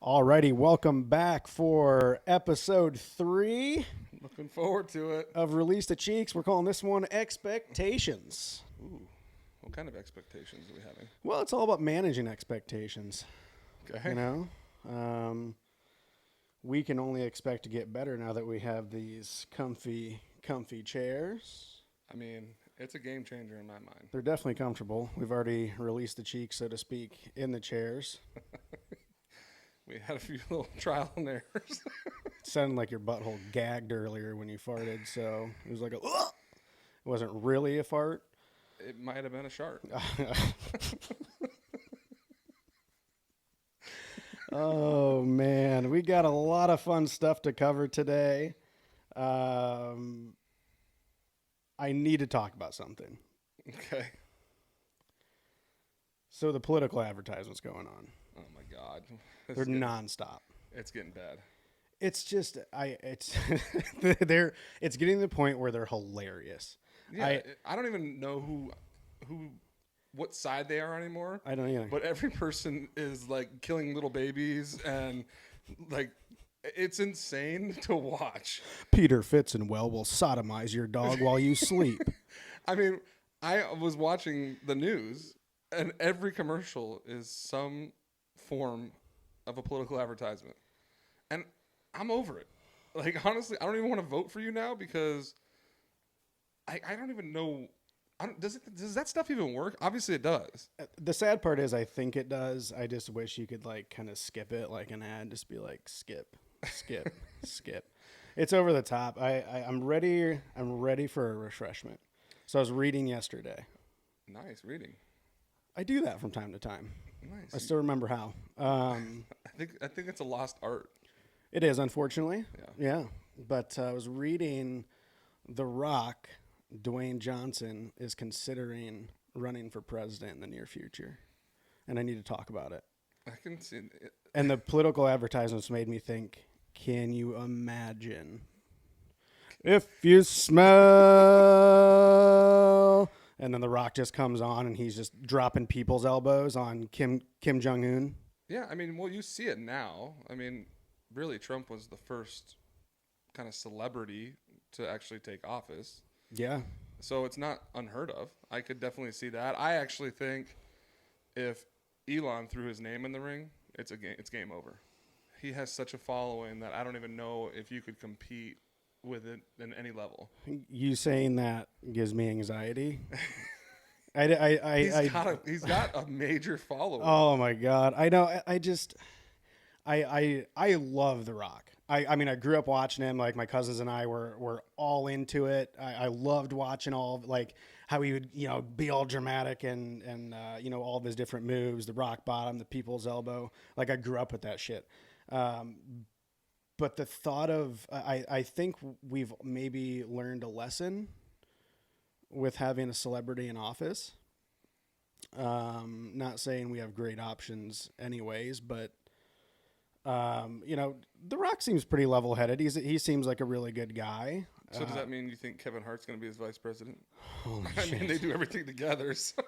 Alrighty, welcome back for episode 3 Looking forward to it. of Release the Cheeks. We're calling this one Expectations. Ooh, what kind of expectations are we having? Well, it's all about managing expectations. Okay. You know, we can only expect to get better now that we have these comfy chairs. I mean, it's a game changer in my mind. They're definitely comfortable. We've already released the cheeks, so to speak, in the chairs. We had a few little trial and errors. It sounded like your butthole gagged earlier when you farted, so it was like a. Ugh! It wasn't really a fart. It might have been a shark. Oh man, we got a lot of fun stuff to cover today. I need to talk about something. Okay. So the political advertisements going on. Oh my God. They're nonstop. It's getting bad. It's just it's it's getting to the point where they're hilarious. Yeah, I don't even know what side they are anymore. I don't either. But every person is like killing little babies and like it's insane to watch. Peter Fitzenwell will sodomize your dog while you sleep. I mean, I was watching the news and every commercial is some form of a political advertisement. And I'm over it. Like, honestly, I don't even want to vote for you now because I don't even know. Does that stuff even work? Obviously, it does. The sad part is I think it does. I just wish you could like kind of skip it like an ad. Just be like skip, skip. It's over the top. I'm ready. I'm ready for a refreshment. So I was reading yesterday. Nice reading. I do that from time to time. Nice. I still remember how. I think it's a lost art. It is, unfortunately. Yeah. But I was reading The Rock, Dwayne Johnson, is considering running for president in the near future. And I need to talk about it. I can see it. And the political advertisements made me think, can you imagine? If you smell... And then The Rock just comes on and he's just dropping people's elbows on Kim Jong-un. Yeah, I mean, well, you see it now. I mean, really, Trump was the first kind of celebrity to actually take office. Yeah. So it's not unheard of. I could definitely see that. I actually think if Elon threw his name in the ring, it's game over. He has such a following that I don't even know if you could compete with it in any level. You saying that gives me anxiety. He's got a major following. Oh my God. I know. I love The Rock. I mean, I grew up watching him. Like my cousins and I were all into it. I loved watching like how he would, be all dramatic and all of his different moves, the rock bottom, the people's elbow. Like I grew up with that shit. But the thought of, I think we've maybe learned a lesson with having a celebrity in office. Not saying we have great options anyways, but, The Rock seems pretty level-headed. He seems like a really good guy. So does that mean you think Kevin Hart's going to be his vice president? Holy I shit. mean, they do everything together. So.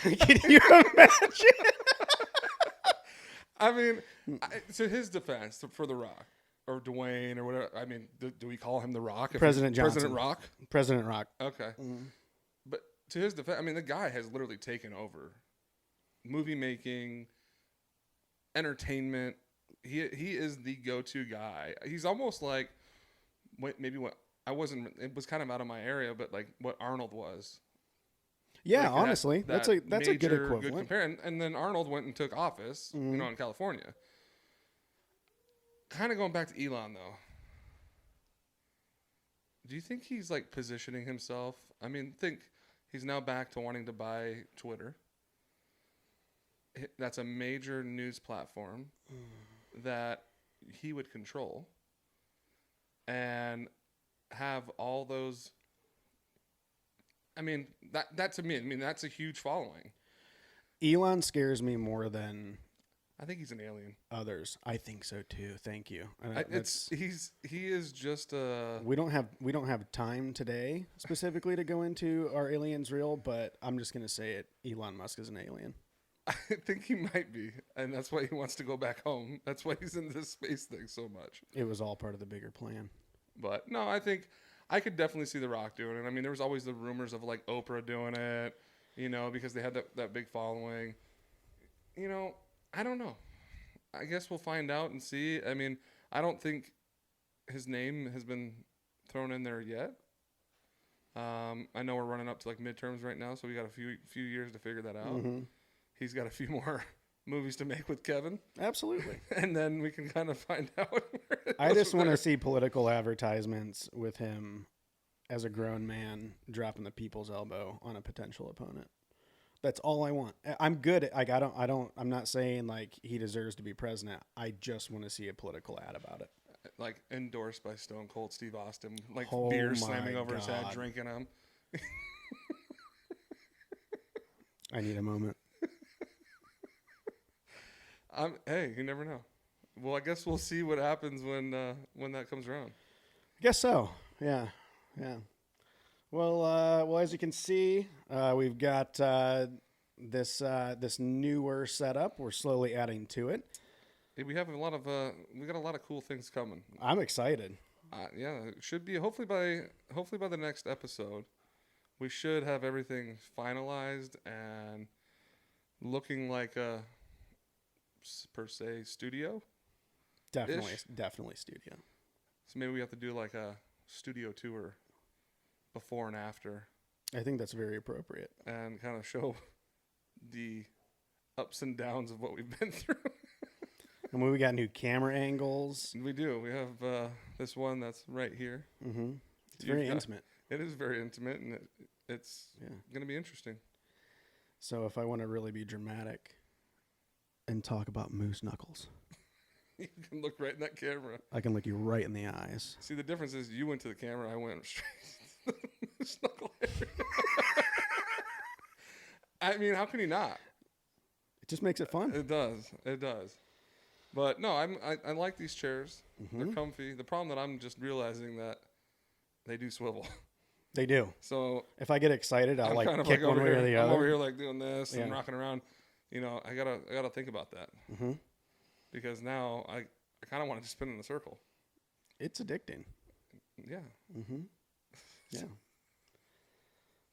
Can you imagine? I mean, to his defense, for The Rock or Dwayne or whatever. I mean, do we call him The Rock? President Johnson. President Rock. President Rock. Okay. But to his defense, I mean, the guy has literally taken over movie making, entertainment. He is the go-to guy. He's almost like maybe what I wasn't. It was kind of out of my area, but like what Arnold was. Yeah, Like honestly, that's a good equivalent. Good comparison. And then Arnold went and took office, in California. Kind of going back to Elon though. Do you think he's like positioning himself? I mean, think he's now back to wanting to buy Twitter. That's a major news platform that he would control and have all those. I mean, that to me, I mean, that's a huge following. Elon scares me more than I think he's an alien. others. I think so too. Thank you. He is just a. We don't have time today specifically to go into are aliens real, but I'm just gonna say it. Elon Musk is an alien. I think he might be, and that's why he wants to go back home. That's why he's in this space thing so much. It was all part of the bigger plan. But no, I think I could definitely see The Rock doing it. I mean, there was always the rumors of like Oprah doing it, because they had that big following. I don't know. I guess we'll find out and see. I mean, I don't think his name has been thrown in there yet. I know we're running up to like midterms right now, so we got a few years to figure that out. Mm-hmm. He's got a few more movies to make with Kevin, Absolutely. and then we can kind of find out. Where it I goes just from want to there. see political advertisements with him as a grown man dropping the people's elbow on a potential opponent. That's all I want. I'm good. I'm not saying like he deserves to be president. I just want to see a political ad about it. Like endorsed by Stone Cold Steve Austin, like Oh beer my slamming over his head, God. drinking them. I need a moment. Hey, you never know. Well, I guess we'll see what happens when that comes around. I guess so. Yeah. Well, as you can see, we've got this newer setup. We're slowly adding to it. Hey, we got a lot of cool things coming. I'm excited. Yeah, it should be hopefully by the next episode, we should have everything finalized and looking like a per se studio. Definitely studio. So maybe we have to do like a studio tour before and after, I think that's very appropriate. and kind of show the ups and downs of what we've been through. And we got new camera angles. We do. We have this one that's right here. Mm-hmm. It's You've very got- intimate. It is very intimate, and it's going to be interesting. So if I want to really be dramatic and talk about moose knuckles, You can look right in that camera. I can look you right in the eyes. See, the difference is you went to the camera, I went straight to the snuggle area. I mean, how can you not? It just makes it fun. It does. But no, I like these chairs. Mm-hmm. They're comfy. The problem that I'm just realizing that they do swivel. They do. So If I get excited, I'll I'm like kind of kick like one over way here. or the I'm other. over here like doing this and Yeah. rocking around. I gotta think about that, Mm-hmm. because now I kind of want to just spin in a circle. It's addicting. Yeah. Mm-hmm. Yeah.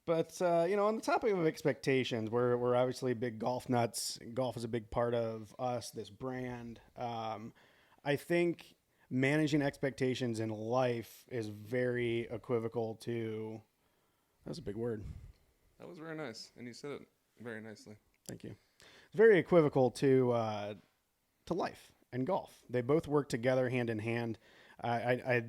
But on the topic of expectations, we're obviously big golf nuts. Golf is a big part of us, this brand. I think managing expectations in life is very equivocal to. That was a big word. That was very nice, and you said it very nicely. Thank you. It's very equivocal to life and golf. They both work together hand in hand. I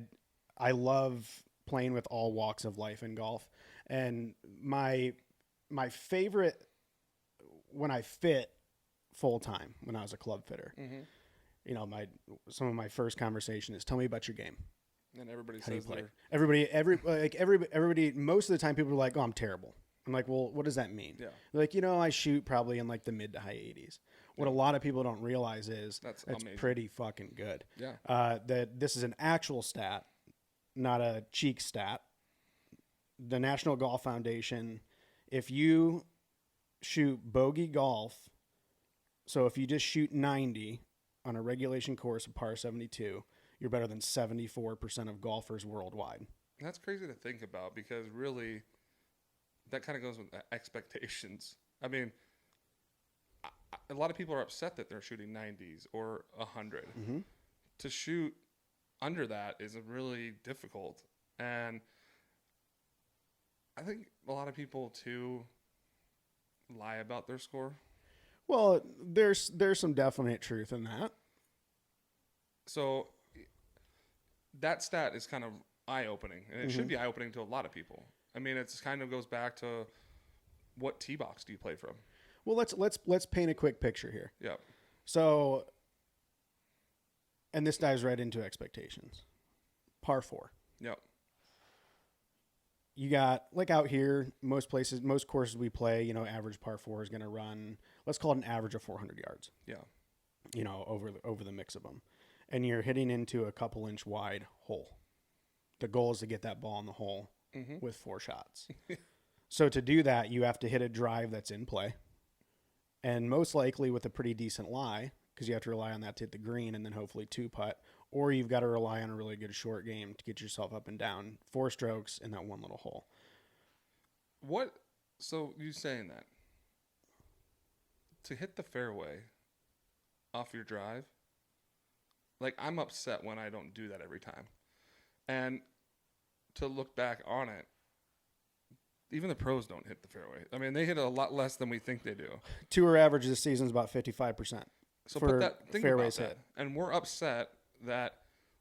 love playing with all walks of life in golf, and my favorite when I fit full time when I was a club fitter. Mm-hmm. Some of my first conversation is, tell me about your game. And everybody How do you says play? they're Everybody. Most of the time, people are like, "Oh, I'm terrible." I'm like, "Well, what does that mean?" Yeah. They're like, I shoot probably in like the mid to high 80s. What a lot of people don't realize is That's it's amazing. pretty fucking good. Yeah. That this is an actual stat, not a cheek stat. The National Golf Foundation, if you shoot bogey golf, so if you just shoot 90 on a regulation course of par 72, you're better than 74% of golfers worldwide. That's crazy to think about, because really that kind of goes with expectations. I mean, a lot of people are upset that they're shooting 90s or 100. Mm-hmm. To shoot under that is really difficult. And I think a lot of people too lie about their score. Well, there's some definite truth in that. So that stat is kind of eye-opening, and it should be eye-opening to a lot of people. I mean, it's kind of goes back to what tee box do you play from? Well, let's paint a quick picture here. Yeah. So, and this dives right into expectations. Par 4. Yep. You got, like out here, most places, most courses we play, average par 4 is going to run, let's call it an average of 400 yards. Yeah. Over the mix of them. And you're hitting into a couple inch wide hole. The goal is to get that ball in the hole with 4 shots. So to do that, you have to hit a drive that's in play. and most likely with a pretty decent lie, because you have to rely on that to hit the green and then hopefully two putt, or you've got to rely on a really good short game to get yourself up and down 4 strokes in that one little hole. What? So you saying that to hit the fairway off your drive? Like, I'm upset when I don't do that every time. And to look back on it, even the pros don't hit the fairway. I mean, they hit a lot less than we think they do. Tour average this season is about 55%. So for think fairways about that. hit. And we're upset that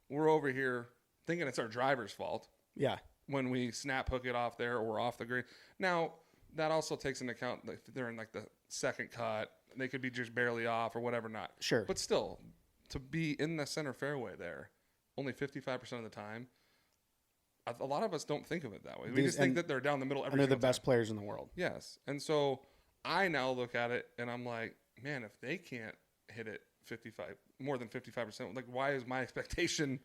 we're over here thinking it's our driver's fault Yeah. when we snap hook it off there or off the green. Now, that also takes into account that if they're in like the second cut, they could be just barely off or whatever not. Sure. But still, to be in the center fairway there, only 55% of the time, a lot of us don't think of it that way. We just think that they're down the middle every And they're the single best time. players in the world. Yes. And so I now look at it and I'm like, man, if they can't hit it more than 55%, like why is my expectation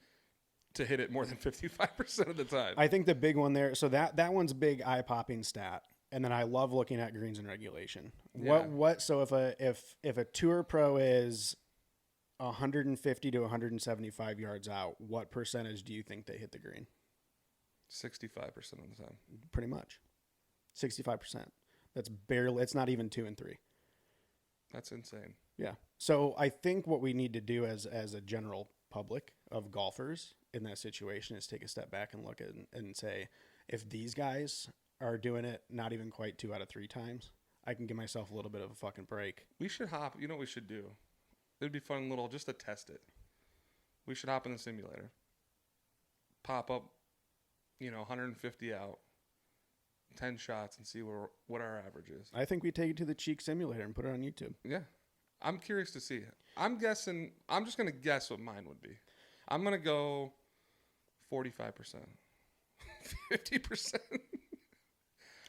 to hit it more than 55% of the time? I think the big one there, so that one's big eye-popping stat. And then I love looking at greens and regulation. Yeah. So if a tour pro is 150 to 175 yards out, what percentage do you think they hit the green? 65% of the time. Pretty much. 65%. That's barely, it's not even 2 and 3. That's insane. Yeah. So I think what we need to do as a general public of golfers in that situation is take a step back and look at it and say, if these guys are doing it not even quite 2 out of 3 times, I can give myself a little bit of a fucking break. We should hop. You know what we should do? It'd be fun little just to test it. We should hop in the simulator. Pop up, 150 out, 10 shots, and see what our average is. I think we take it to the Cheek Simulator and put it on YouTube. Yeah. I'm curious to see. I'm just going to guess what mine would be. I'm going to go 45%. 50%.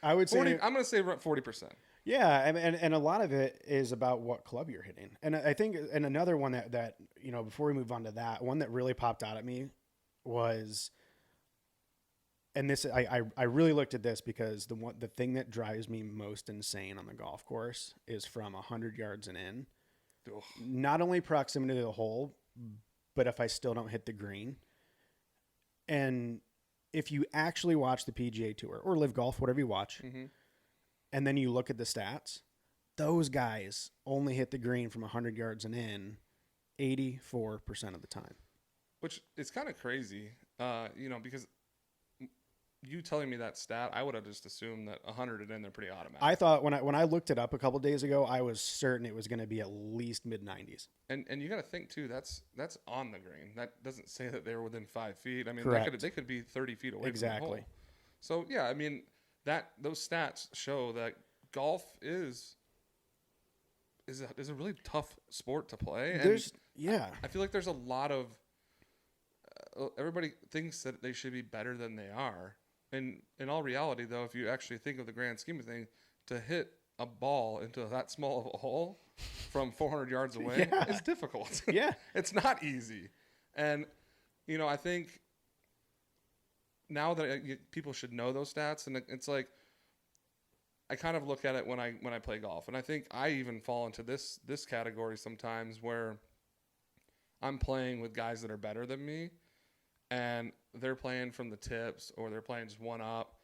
I would say 40, I'm going to say 40%. Yeah, and a lot of it is about what club you're hitting. And I think, and another one that before we move on to that, one that really popped out at me was, and this I really looked at this because the thing that drives me most insane on the golf course is from 100 yards and in. Ugh. Not only proximity to the hole, but if I still don't hit the green. And if you actually watch the PGA Tour or Live Golf, whatever you watch, Mm-hmm. and then you look at the stats, those guys only hit the green from 100 yards and in 84% of the time. Which is kind of crazy, because you telling me that stat, I would have just assumed that 100 and in, they're pretty automatic. I thought when I looked it up a couple days ago, I was certain it was going to be at least mid-90s. And you got to think too. That's on the green. That doesn't say that they were within 5 feet. I mean, they could be 30 feet away Exactly. from the hole. So yeah, I mean those stats show that golf is a really tough sport to play. I feel like there's a lot of everybody thinks that they should be better than they are. And in all reality, though, if you actually think of the grand scheme of things, to hit a ball into that small of a hole from 400 yards away is difficult. Yeah. It's not easy. And, I think now that people should know those stats, and it's like, I kind of look at it when I play golf. And I think I even fall into this category sometimes where I'm playing with guys that are better than me, and they're playing from the tips or they're playing just one up,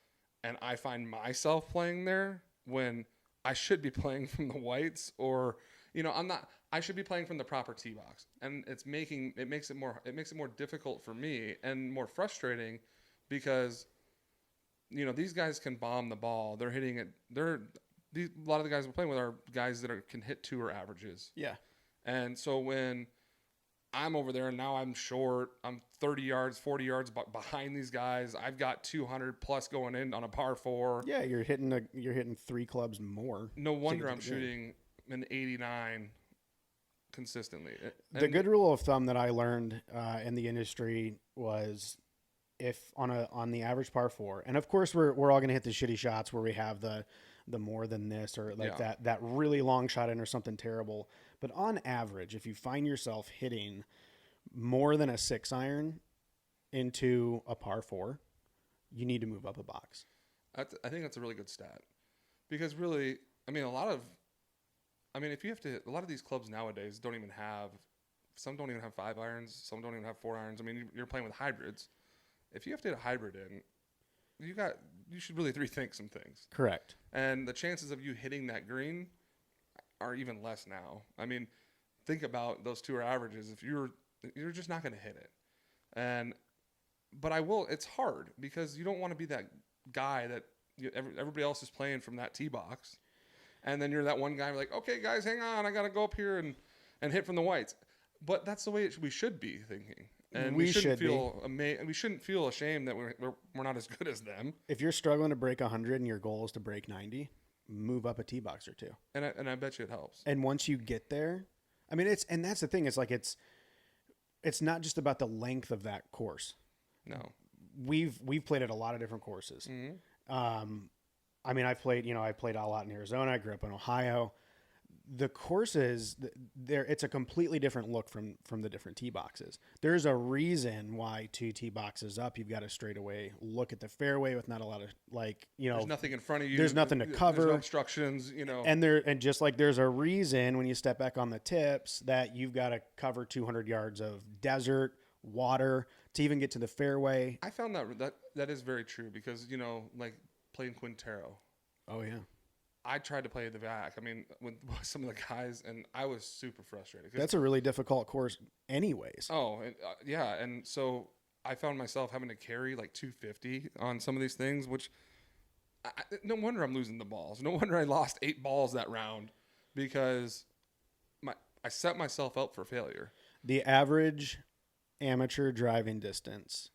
and I find myself playing there when I should be playing from the whites, or I should be playing from the proper tee box, and it makes it more difficult for me and more frustrating because these guys can bomb the ball. They're hitting it. A lot of the guys we're playing with are guys that can hit tour averages. Yeah. And so when I'm over there and now I'm short, I'm 30 yards, 40 yards behind these guys. I've got 200 plus going in on a par 4. Yeah, you're hitting 3 clubs more. No wonder I'm shooting an 89 consistently. The good rule of thumb that I learned in the industry was, if on the average par 4, and of course we're all going to hit the shitty shots where we have the more than this, or like that really long shot in or something terrible. But on average, if you find yourself hitting more than a 6-iron into a par 4, you need to move up a box. I think that's a really good stat, because really, I mean, a lot of I mean, if you have to, a lot of these clubs nowadays don't even have. Some don't even have 5 irons. Some don't even have 4 irons. I mean, you're playing with hybrids. If you have to hit a hybrid in, you should really rethink some things. Correct. And the chances of you hitting that green are even less now. I mean, think about those tour averages. If you're just not going to hit it. But it's hard because you don't want to be that guy that everybody else is playing from that tee box. And then you're that one guy like, okay, guys, hang on. I got to go up here and hit from the whites. But that's the way we should be thinking. And we shouldn't feel ashamed that we're not as good as them. If you're struggling to break 100 and your goal is to break 90, move up a tee box or two. And I bet you it helps. And once you get there, I mean, that's the thing. It's like it's not just about the length of that course. No, we've played at a lot of different courses. Mm-hmm. I mean, I played a lot in Arizona. I grew up in Ohio. The courses it's a completely different look from the different tee boxes. There's a reason why 2 tee boxes up, you've got to straightaway look at the fairway with not a lot of there's nothing in front of you. There's nothing to cover. There's no obstructions, And just like there's a reason when you step back on the tips that you've got to cover 200 yards of desert, water to even get to the fairway. I found that is very true because, like playing Quintero. Oh yeah. I tried to play the back. I mean, with some of the guys, and I was super frustrated. That's a really difficult course, anyways. Oh, yeah, and so I found myself having to carry like 250 on some of these things, which no wonder I'm losing the balls. No wonder I lost 8 balls that round because I set myself up for failure. The average amateur driving distance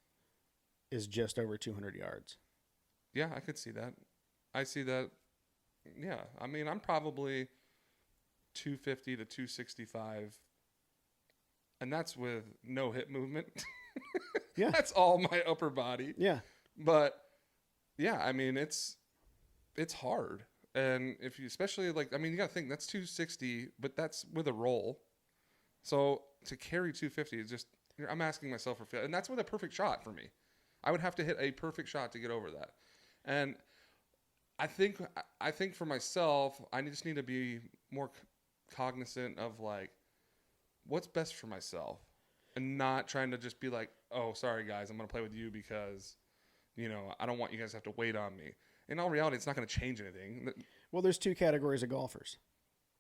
is just over 200 yards. Yeah, I could see that. I see that. Yeah, I mean, I'm probably 250 to 265, and that's with no hip movement. Yeah, that's all my upper body. Yeah, but yeah, I mean, it's hard, and if you especially you got to think that's 260, but that's with a roll. So to carry 250 is just I'm asking myself for failure, and that's with a perfect shot for me. I would have to hit a perfect shot to get over that, and I think for myself, I just need to be more cognizant of what's best for myself, and not trying to just be like, oh, sorry guys, I'm gonna play with you because, I don't want you guys to have to wait on me. In all reality, it's not gonna change anything. Well, there's 2 categories of golfers.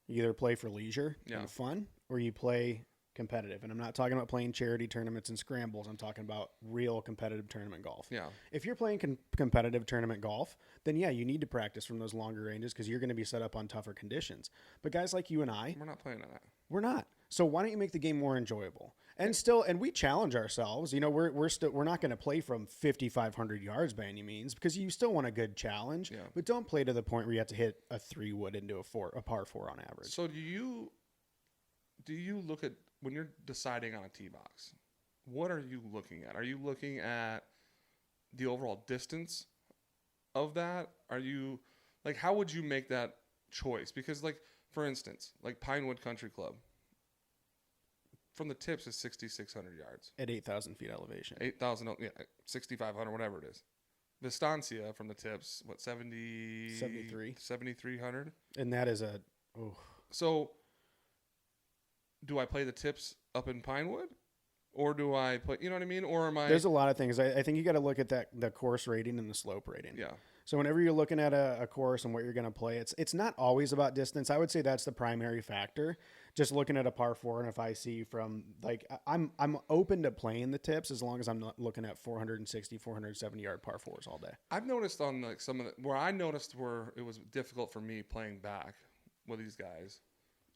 You either play for leisure and fun, or you play competitive. And I'm not talking about playing charity tournaments and scrambles. I'm talking about real competitive tournament golf. Yeah. If you're playing competitive tournament golf, then yeah, you need to practice from those longer ranges because you're going to be set up on tougher conditions. But guys like you and I, we're not playing on that. We're not. So why don't you make the game more enjoyable? And we challenge ourselves. We're not going to play from 5,500 yards by any means because you still want a good challenge. Yeah. But don't play to the point where you have to hit a 3-wood into a par 4 on average. So do you look at when you're deciding on a tee box? What are you looking at? Are you looking at the overall distance of that? Are you how would you make that choice? Because for instance, Pinewood Country Club, from the tips is 6,600 yards. At 8,000 feet elevation. 8,000, 6,500, whatever it is. Vistancia from the tips, 7,300? And that is So do I play the tips up in Pinewood? Or do I play, you know what I mean? Or am I... There's a lot of things. I think you got to look at the course rating and the slope rating. Yeah. So whenever you're looking at a course and what you're going to play, it's not always about distance. I would say that's the primary factor. Just looking at a par 4, and if I see from I'm open to playing the tips as long as I'm not looking at 460, 470 yard par 4s all day. I've noticed on some of where it was difficult for me playing back with these guys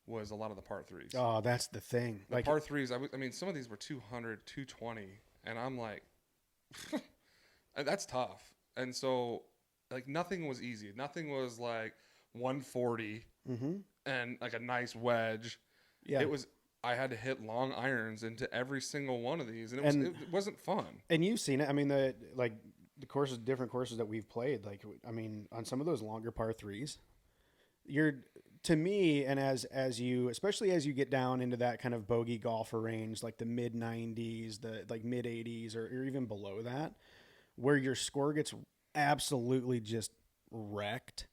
was a lot of the par 3s. Oh, that's the thing. The par 3s, I mean, some of these were 200, 220, and I'm like, that's tough. And so, nothing was easy. Nothing was 140 and a nice wedge. Yeah. It was, I had to hit long irons into every single one of these, and it wasn't fun. And you've seen it. I mean, the courses, different courses that we've played, on some of those longer par 3s, to me, and as you, especially as you get down into that kind of bogey golfer range, the mid 90s, the mid 80s, or even below that, where your score gets absolutely just wrecked,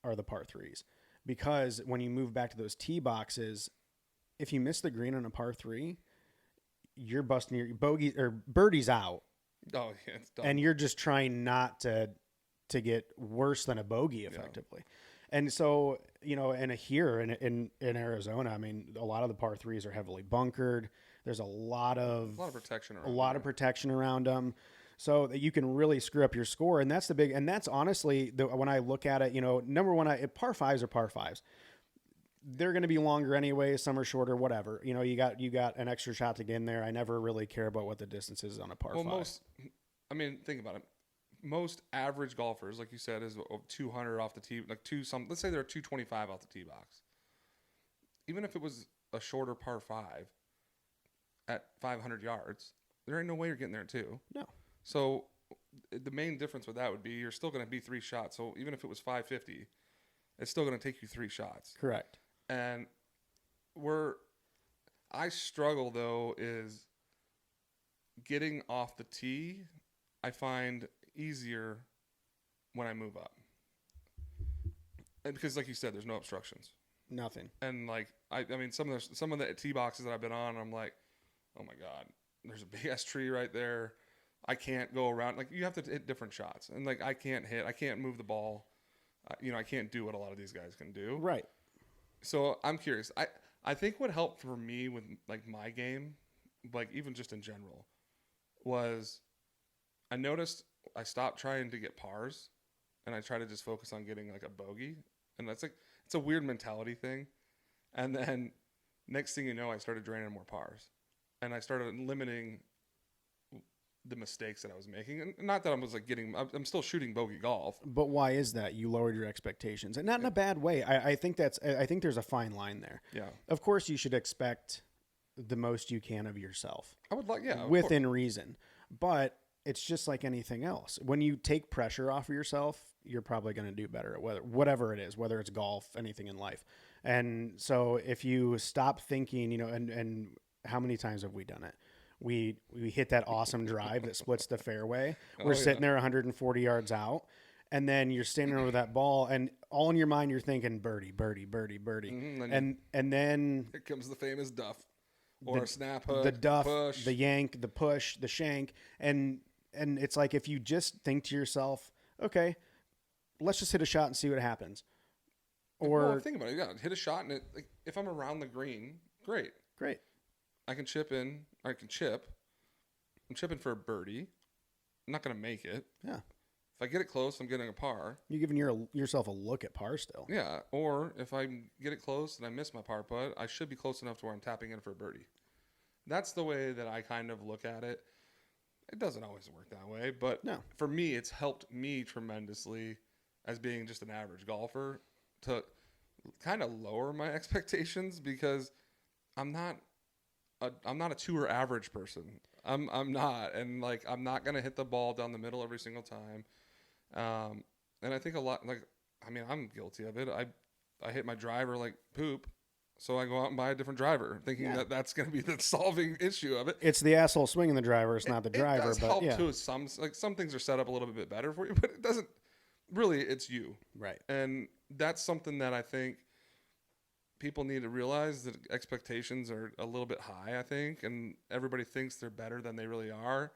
are the par 3s, because when you move back to those tee boxes, if you miss the green on a par 3, you're busting your bogey or birdie's out. Oh, yeah, it's done. And you're just trying not to get worse than a bogey effectively. Yeah. And so, and here in Arizona, I mean, a lot of the par 3s are heavily bunkered. There's a lot of protection around of protection around them, so that you can really screw up your score. And that's that's honestly when I look at it, number one, par 5s are par 5s. They're going to be longer anyway. Some are shorter, whatever. You got an extra shot to get in there. I never really care about what the distance is on a par 5. Think about it. Most average golfers, like you said, is 200 off the tee, let's say they're 225 off the tee box. Even if it was a shorter par 5 at 500 yards, there ain't no way you're getting there at 2. No. So the main difference with that would be you're still going to be 3 shots. So even if it was 550, it's still going to take you 3 shots. Correct. And I struggle though is getting off the tee. I find easier when I move up, and because like you said, there's no obstructions, nothing. And like I mean, some of the tee boxes that I've been on, I'm like, oh my god, there's a big ass tree right there. I can't go around. Like you have to hit different shots, and like I can't move the ball. I can't do what a lot of these guys can do. Right. So I'm curious. I think what helped for me with like my game, like even just in general, was I noticed I stopped trying to get pars, and I try to just focus on getting like a bogey, and that's like it's a weird mentality thing. And then next thing you know, I started draining more pars, and I started limiting the mistakes that I was making. And not that I was like I'm still shooting bogey golf. But why is that? You lowered your expectations, and not in a bad way. I think there's a fine line there. Yeah. Of course, you should expect the most you can of yourself. I would like, yeah, within reason. But it's just like anything else. When you take pressure off of yourself, you're probably going to do better at whatever it is, whether it's golf, anything in life. And so if you stop thinking, and how many times have we done it? We hit that awesome drive that splits the fairway. We're sitting there 140 yards out, and then you're standing over that ball, and all in your mind you're thinking birdie, birdie, birdie, birdie, and then here comes the famous duff or a snap hook, the duff, push. The yank, the push, the shank, and it's like if you just think to yourself, okay, let's just hit a shot and see what happens. Or think about it, yeah, hit a shot, and if I'm around the green, great. I can chip in. I can chip. I'm chipping for a birdie. I'm not going to make it. Yeah. If I get it close, I'm getting a par. You're giving yourself a look at par still. Yeah. Or if I get it close and I miss my par putt, I should be close enough to where I'm tapping in for a birdie. That's the way that I kind of look at it. It doesn't always work that way, but for me, it's helped me tremendously as being just an average golfer to kind of lower my expectations, because I'm not a tour average person. I'm not, and like I'm not gonna hit the ball down the middle every single time. And I think a lot, like, I mean, I'm guilty of it. I hit my driver like poop, so I go out and buy a different driver, thinking that that's gonna be the solving issue of it. It's the asshole swinging the driver. It's not the driver. It does help too. Some things are set up a little bit better for you, but it doesn't really. It's you, right? And that's something that I think people need to realize, that expectations are a little bit high, I think, and everybody thinks they're better than they really are.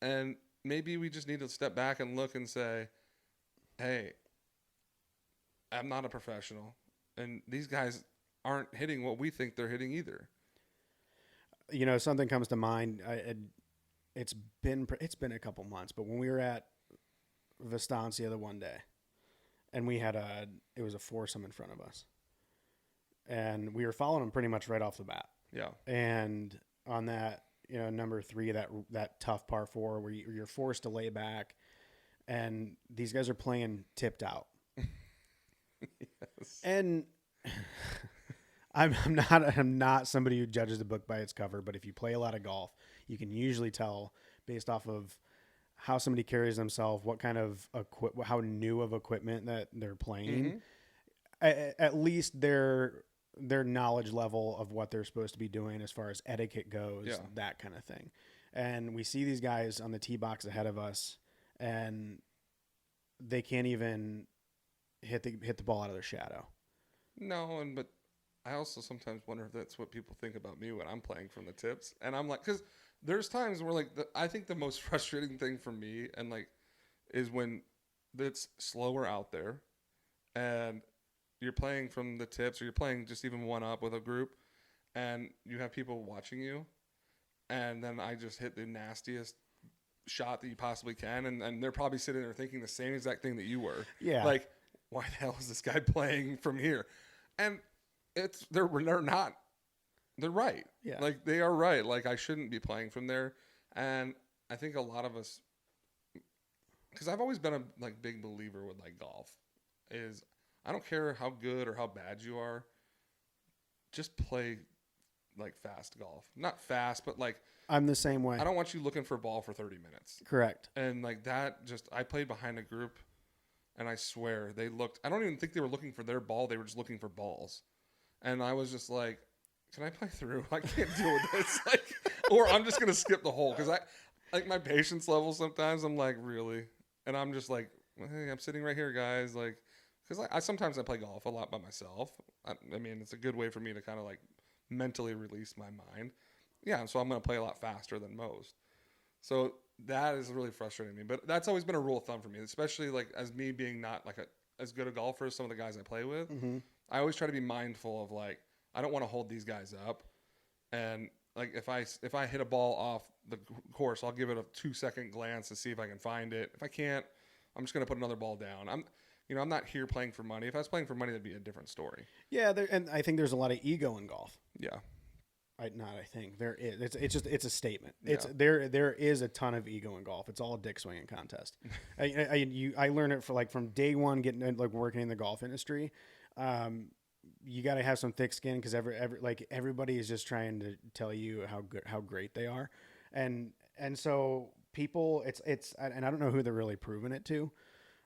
And maybe we just need to step back and look and say, hey, I'm not a professional, and these guys aren't hitting what we think they're hitting either. Something comes to mind. It's been a couple months, but when we were at Vistancia the one day, and we had it was a foursome in front of us. And we were following them pretty much right off the bat. Yeah. And on that, number 3, that tough par 4 where you're forced to lay back, and these guys are playing tipped out. Yes. And I'm not somebody who judges the book by its cover, but if you play a lot of golf, you can usually tell based off of how somebody carries themselves, what kind of how new of equipment that they're playing. Mm-hmm. At least their knowledge level of what they're supposed to be doing as far as etiquette goes, that kind of thing. And we see these guys on the tee box ahead of us, and they can't even hit the ball out of their shadow. No, but I also sometimes wonder if that's what people think about me when I'm playing from the tips. And I'm like, because there's times where like I think the most frustrating thing for me and like is when it's slower out there and you're playing from the tips or you're playing just even one up with a group and you have people watching you and then I just hit the nastiest shot that you possibly can and they're probably sitting there thinking the same exact thing that you were. Yeah. Like, why the hell is this guy playing from here? And they're not, they're right. Yeah. Like they are right. Like I shouldn't be playing from there. And I think a lot of us, because I've always been a like big believer with like golf is I don't care how good or how bad you are, just play like fast golf. Not fast, but like I'm the same way. I don't want you looking for a ball for 30 minutes. Correct. And like that just I played behind a group and I swear they looked I don't even think they were looking for their ball, they were just looking for balls. And I was just like, can I play through? I can't deal with this. Like or I'm just going to skip the hole cuz I like my patience level sometimes I'm like, really? And I'm just like, hey, I'm sitting right here, guys, like because I sometimes I play golf a lot by myself. I mean, it's a good way for me to kind of like mentally release my mind. Yeah, so I'm going to play a lot faster than most. So that is really frustrating me. But that's always been a rule of thumb for me, especially like as me being not like as good a golfer as some of the guys I play with. Mm-hmm. I always try to be mindful of like I don't want to hold these guys up, and like if I hit a ball off the course, I'll give it a 2-second glance to see if I can find it. If I can't, I'm just going to put another ball down. I'm not here playing for money. If I was playing for money, that'd be a different story. Yeah, and I think there's a lot of ego in golf. Yeah. I think there is. It's a statement. Yeah. There is a ton of ego in golf. It's all a dick swinging contest. I learned it from day one getting like working in the golf industry. You got to have some thick skin because everybody is just trying to tell you how great they are, and so people and I don't know who they're really proving it to.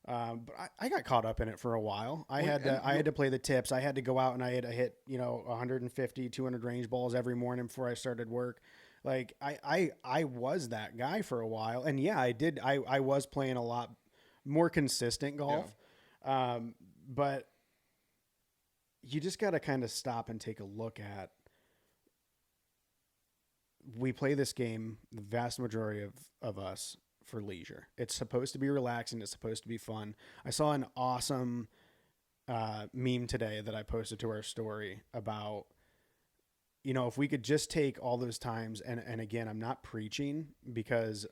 But I got caught up in it for a while. I had to play the tips. I had to go out and I had to hit 150, 200 range balls every morning before I started work. Like I was that guy for a while, and yeah, I did. I was playing a lot more consistent golf, but you just got to kind of stop and take a look at. We play this game, the vast majority of us, for leisure. It's supposed to be relaxing. It's supposed to be fun. I saw an awesome meme today that I posted to our story about, if we could just take all those times, and again, I'm not preaching because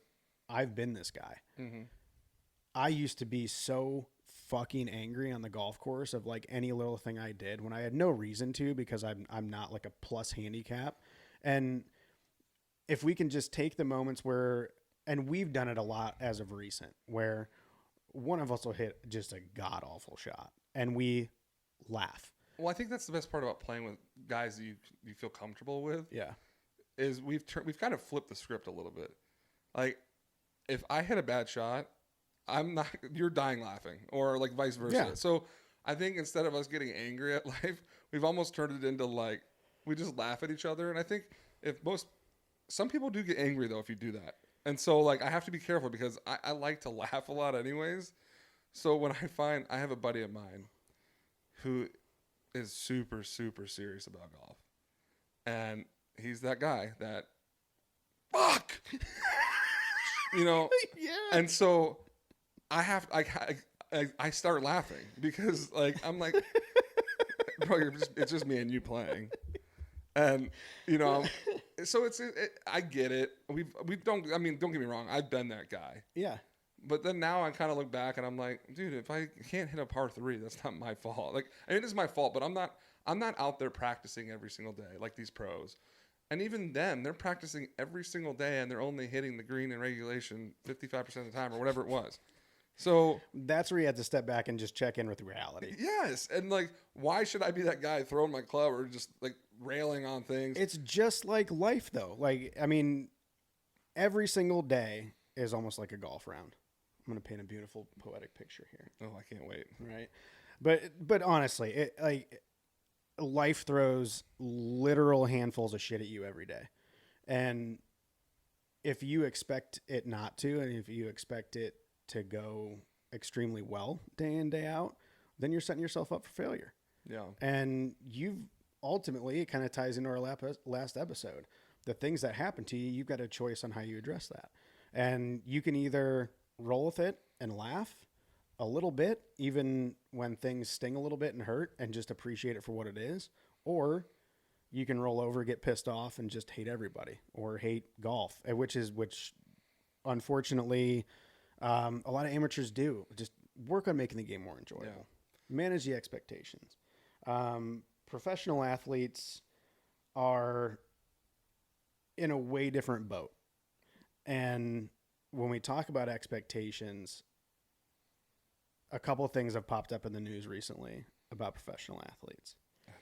I've been this guy. Mm-hmm. I used to be so fucking angry on the golf course of like any little thing I did when I had no reason to because I'm not like a plus handicap. And if we can just take the moments where, and we've done it a lot as of recent, where one of us will hit just a god awful shot and we laugh. Well, I think that's the best part about playing with guys that you feel comfortable with. Yeah. Is we've kind of flipped the script a little bit. Like if I hit a bad shot, you're dying laughing, or like vice versa. Yeah. So I think instead of us getting angry at life, we've almost turned it into like we just laugh at each other. And I think some people do get angry though if you do that. And so like I have to be careful because I like to laugh a lot anyways. So when I have a buddy of mine who is super, super serious about golf. And he's that guy that fuck Yeah. And so I start laughing because like I'm like bro, it's just me and you playing. And so I get it. Don't get me wrong. I've been that guy. Yeah. But then now I kind of look back and I'm like, dude, if I can't hit a par 3, that's not my fault. Like, I mean, it is my fault, but I'm not out there practicing every single day like these pros. And even then, they're practicing every single day and they're only hitting the green in regulation 55% of the time or whatever it was. So that's where you have to step back and just check in with reality. Yes. And like, why should I be that guy throwing my club or just like railing on things? It's just like life though. Like, I mean, every single day is almost like a golf round. I'm going to paint a beautiful poetic picture here. Oh, I can't wait. Right. But honestly, life throws literal handfuls of shit at you every day. And if you expect it not to, and if you expect it to go extremely well day in, day out, then you're setting yourself up for failure. Yeah. And you've ultimately, it kind of ties into our last episode. The things that happen to you, you've got a choice on how you address that. And you can either roll with it and laugh a little bit, even when things sting a little bit and hurt, and just appreciate it for what it is. Or you can roll over, get pissed off, and just hate everybody or hate golf, which unfortunately a lot of amateurs do. Just work on making the game more enjoyable. Yeah. Manage the expectations. Professional athletes are in a way different boat. And when we talk about expectations, a couple of things have popped up in the news recently about professional athletes.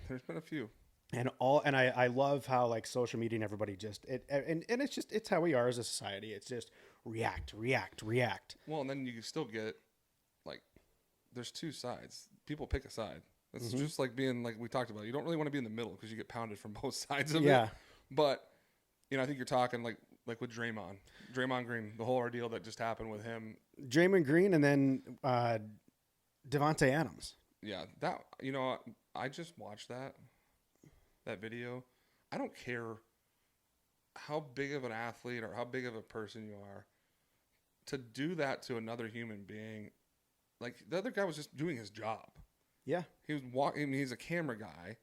There's been a few. And I love how like social media and everybody it's how we are as a society. It's just react. Well, and then you still get like, there's two sides. People pick a side. It's Mm-hmm. just like being like we talked about. You don't really want to be in the middle because you get pounded from both sides of Yeah. it. But I think you're talking like with Draymond Green, the whole ordeal that just happened with him. Draymond Green and then Devontae Adams. Yeah, that I just watched that video. I don't care how big of an athlete or how big of a person you are, to do that to another human being. Like, the other guy was just doing his job. Yeah. He was walking. I mean, he's a camera guy,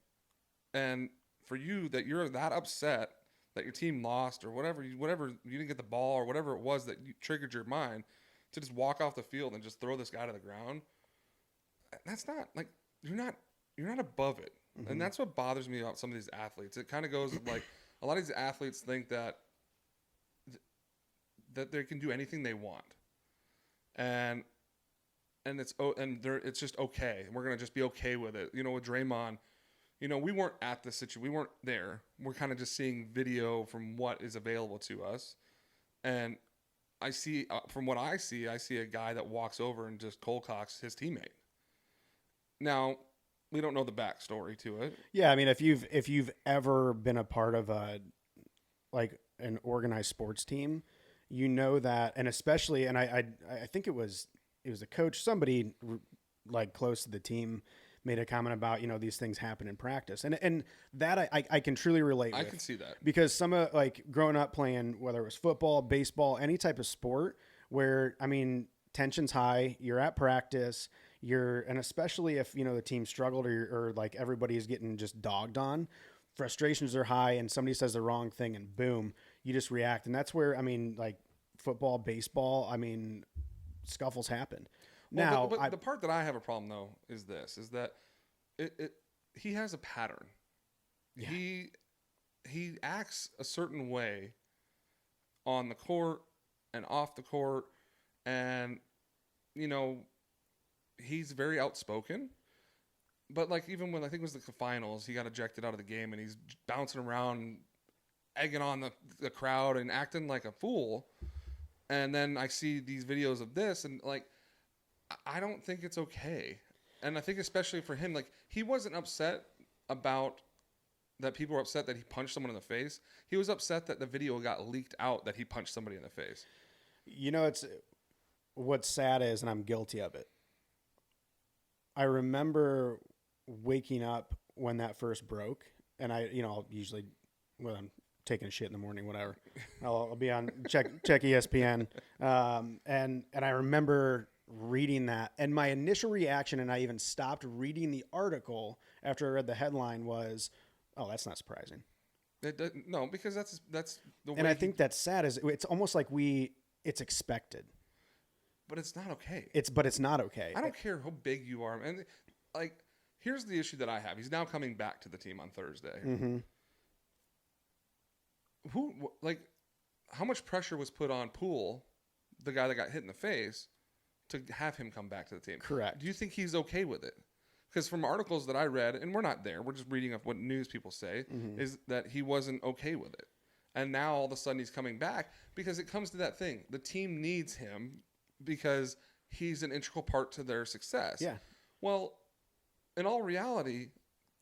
and for you that you're that upset that your team lost or whatever you didn't get the ball or whatever it was that triggered your mind, to just walk off the field and just throw this guy to the ground. That's not like you're not above it. Mm-hmm. And that's what bothers me about some of these athletes. It kind of goes like a lot of these athletes think that they can do anything they want, and it's just okay. We're gonna just be okay with it. With Draymond, we weren't at the situation. We weren't there. We're kind of just seeing video from what is available to us, and I see from what I see a guy that walks over and just cold cocks his teammate. Now, we don't know the backstory to it. Yeah, I mean, if you've ever been a part of an organized sports team, you know that, and especially, and I think it was a coach, somebody like close to the team made a comment about these things happen in practice, and that I can truly relate with. I can see that because some of like growing up playing, whether it was football, baseball, any type of sport where tension's high, you're at practice. And especially if the team struggled or like everybody is getting just dogged on, frustrations are high, and somebody says the wrong thing, and boom, you just react. And that's where like football, baseball, scuffles happen. Well, but the part that I have a problem though is that he has a pattern. Yeah. He acts a certain way on the court and off the court, and he's very outspoken, but like even when I think it was the finals, he got ejected out of the game, and he's bouncing around, egging on the crowd and acting like a fool. And then I see these videos of this, and like, I don't think it's okay. And I think especially for him, like, he wasn't upset about that people were upset that he punched someone in the face. He was upset that the video got leaked out that he punched somebody in the face. It's what's sad is, and I'm guilty of it, I remember waking up when that first broke, and I'll usually, when I'm taking a shit in the morning, whatever, I'll be on check ESPN, and I remember reading that, and my initial reaction, and I even stopped reading the article after I read the headline, was, "Oh, that's not surprising." No, because that's the way. And I think that's sad. Is it's almost like it's expected. But it's not okay. But it's not okay. I don't care how big you are. And like, here's the issue that I have. He's now coming back to the team on Thursday. Mm-hmm. How much pressure was put on Poole, the guy that got hit in the face, to have him come back to the team? Correct. Do you think he's okay with it? Because from articles that I read, and we're not there, we're just reading up what news people say, is that he wasn't okay with it. And now all of a sudden he's coming back because it comes to that thing. The team needs him because he's an integral part to their success. Yeah. Well, in all reality,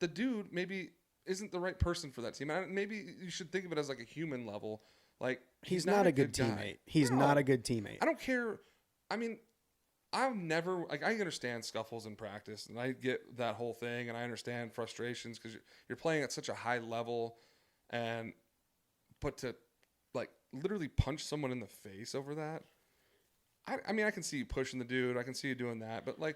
the dude maybe isn't the right person for that team. Maybe you should think of it as like a human level. Like, he's not a good teammate. He's not a good teammate. I don't care. I mean, I've never like I understand scuffles in practice, and I get that whole thing, and I understand frustrations because you're playing at such a high level, but to like literally punch someone in the face over that. I mean, I can see you pushing the dude. I can see you doing that. But, like,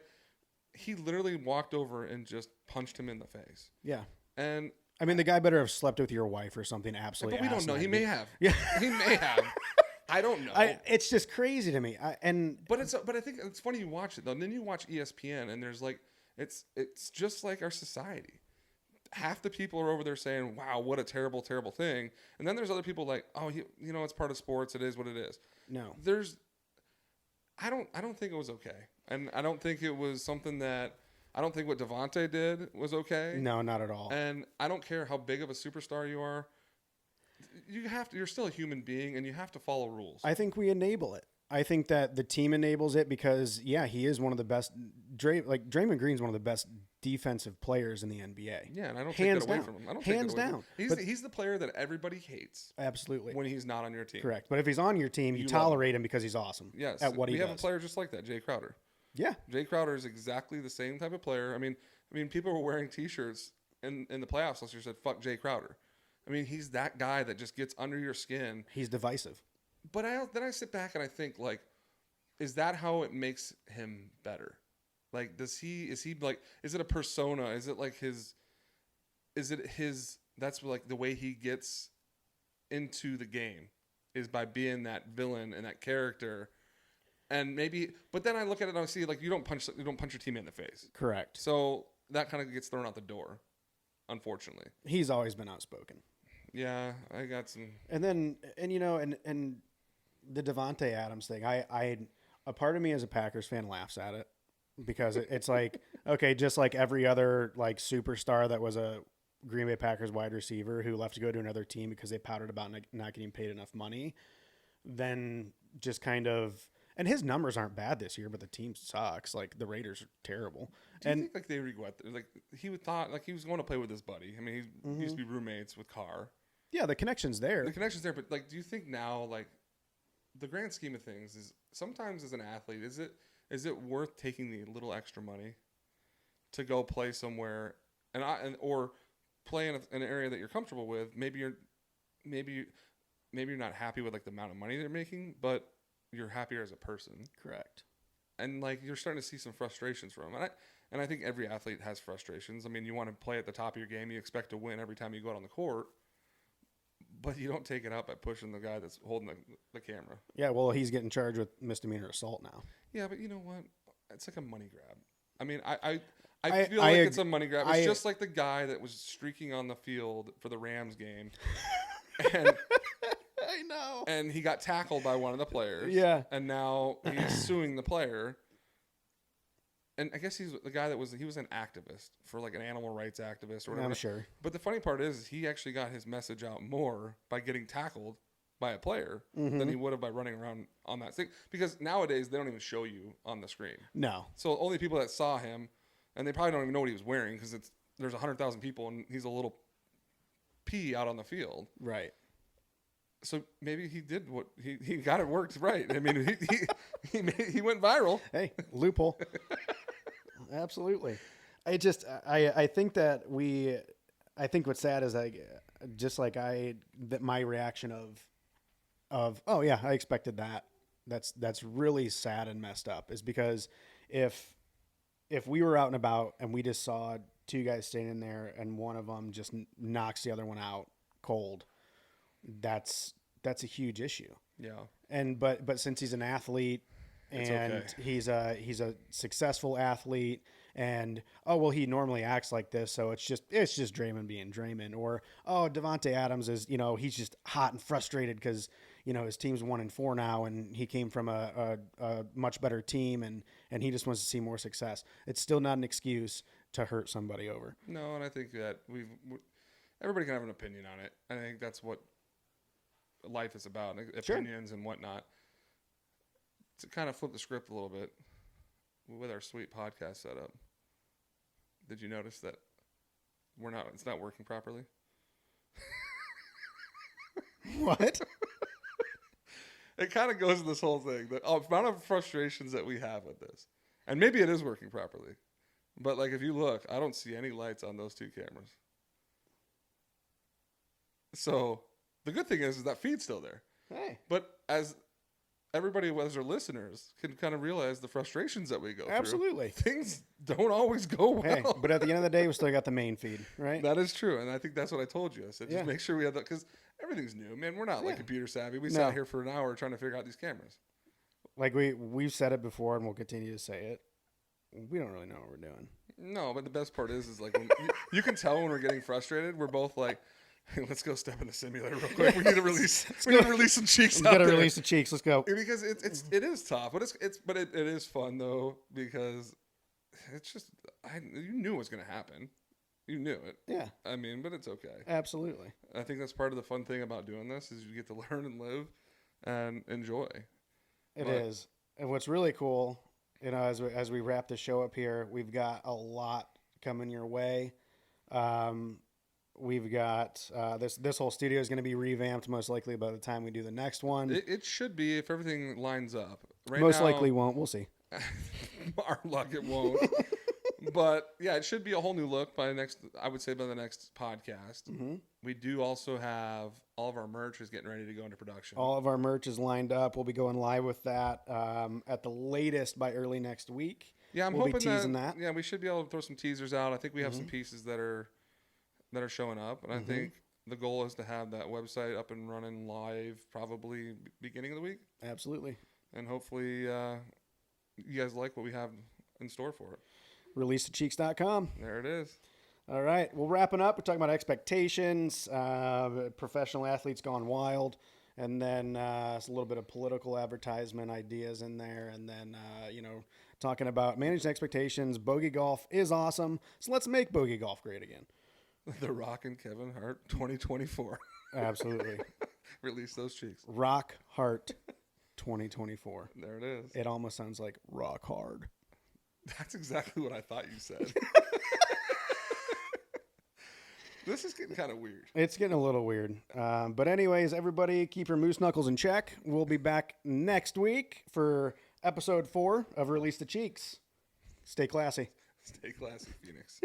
he literally walked over and just punched him in the face. Yeah. And I mean, the guy better have slept with your wife or something absolutely. But we don't know. He may have. Yeah. He may have. I don't know. It's just crazy to me. But I think it's funny you watch it, though. And then you watch ESPN, and there's, like, it's just like our society. Half the people are over there saying, wow, what a terrible, terrible thing. And then there's other people like, oh, it's part of sports. It is what it is. No. I don't think it was okay. And I don't think it was something that I don't think what Devontae did was okay. No, not at all. And I don't care how big of a superstar you are. You're still a human being and you have to follow rules. I think we enable it. I think that the team enables it because, yeah, he is one of the best. Draymond Green's one of the best defensive players in the NBA. Yeah, and I don't take that away from him. I don't Hands take that away down. From him. He's the player that everybody hates. Absolutely. When he's not on your team. Correct. But if he's on your team, you tolerate him because he's awesome. Yes. At what he does. We have a player just like that, Jay Crowder. Yeah. Jay Crowder is exactly the same type of player. I mean, people were wearing T-shirts in the playoffs last year said, fuck Jay Crowder. I mean, he's that guy that just gets under your skin. He's divisive. But then I sit back and I think, like, is that how it makes him better? Like, is it a persona? Is it like that's like the way he gets into the game is by being that villain and that character. And maybe, but then I look at it and I see, like, you don't punch your teammate in the face. Correct. So that kind of gets thrown out the door, unfortunately. He's always been outspoken. Yeah, I got some. And then, and the Devontae Adams thing, a part of me as a Packers fan laughs at it because it's like, okay, just like every other like superstar that was a Green Bay Packers wide receiver who left to go to another team because they pouted about not getting paid enough money, then just kind of, and his numbers aren't bad this year, but the team sucks. Like the Raiders are terrible. Do you think like they regret like he thought like he was going to play with his buddy? I mean, he used to be roommates with Carr. Yeah, the connection's there. But like, do you think now, like, the grand scheme of things is sometimes as an athlete, is it worth taking the little extra money to go play somewhere or play in an area that you're comfortable with? Maybe you're not happy with like the amount of money they're making, but you're happier as a person. Correct. And like you're starting to see some frustrations from him. And I think every athlete has frustrations. I mean, you want to play at the top of your game. You expect to win every time you go out on the court. But you don't take it out by pushing the guy that's holding the camera. Yeah, well, he's getting charged with misdemeanor assault now. Yeah, but you know what? It's like a money grab. I mean, I feel like it's a money grab. It's just like the guy that was streaking on the field for the Rams game. And I know. And he got tackled by one of the players. Yeah. And now he's suing the player. And I guess he's the guy he was an activist for like an animal rights activist or whatever. I'm sure. But the funny part is he actually got his message out more by getting tackled by a player than he would have by running around on that thing. Because nowadays they don't even show you on the screen. No. So only people that saw him, and they probably don't even know what he was wearing because there's 100,000 people and he's a little pea out on the field. Right. So maybe he did what he got it worked right. I mean, he went viral. Hey, loophole. Absolutely. I think that I think what's sad is that my reaction of oh yeah, I expected that. That's really sad and messed up is because if we were out and about and we just saw two guys standing there and one of them just knocks the other one out cold, that's a huge issue. Yeah. And but since he's an athlete and he's a successful athlete and he normally acts like this, so it's just Draymond being Draymond, or Devontae Adams is he's just hot and frustrated because his team's 1-4 now and he came from a much better team and he just wants to see more success. It's still not an excuse to hurt somebody over. No, and I think that everybody can have an opinion on it. I think that's what life is about, opinions and whatnot. To kind of flip the script a little bit with our sweet podcast setup. Did you notice that it's not working properly? What? it kind of goes to this whole thing. The amount of frustrations that we have with this. And maybe it is working properly. But, like, if you look, I don't see any lights on those two cameras. So, the good thing is that feed's still there. Hey. But as everybody, as our listeners, can kind of realize the frustrations that we go Absolutely. through. Things don't always go well. Hey, but at the end of the day, we still got the main feed, right? That is true. And I think that's what I told you. I said, just make sure we have that. Because everything's new. Man, we're not like computer savvy. We sat here for an hour trying to figure out these cameras. Like we've said it before and we'll continue to say it. We don't really know what we're doing. No, but the best part is like when you can tell when we're getting frustrated. We're both like, hey, let's go step in the simulator real quick. We need to release. We need to release some cheeks. We got to release the cheeks. Let's go. Because it is tough, but it is fun though because it's just you knew it was gonna happen. You knew it. Yeah. I mean, but it's okay. Absolutely. I think that's part of the fun thing about doing this is you get to learn and live and enjoy. It is. And what's really cool, as we wrap the show up here, we've got a lot coming your way. We've got this whole studio is going to be revamped most likely by the time we do the next one. It should be if everything lines up. Right most now, likely won't. We'll see. Our luck, it won't. But yeah, it should be a whole new look by the next podcast. Mm-hmm. We do also have all of our merch is getting ready to go into production. All of our merch is lined up. We'll be going live with that at the latest by early next week. Yeah, we'll hoping be teasing that. Yeah, we should be able to throw some teasers out. I think we have some pieces that are showing up, and I think the goal is to have that website up and running live probably beginning of the week. Absolutely. And hopefully you guys like what we have in store for it. ReleaseTheCheeks.com. There it is. All right. Well, wrapping up, we're talking about expectations, professional athletes gone wild, and then a little bit of political advertisement ideas in there, and then, talking about managed expectations. Bogey golf is awesome, so let's make bogey golf great again. The Rock and Kevin Hart 2024. Absolutely. Release those cheeks. Rock Hart 2024. There it is. It almost sounds like rock hard. That's exactly what I thought you said. This is getting kind of weird. It's getting a little weird. But anyways, everybody keep your moose knuckles in check. We'll be back next week for episode 4 of Release the Cheeks. Stay classy. Stay classy, Phoenix.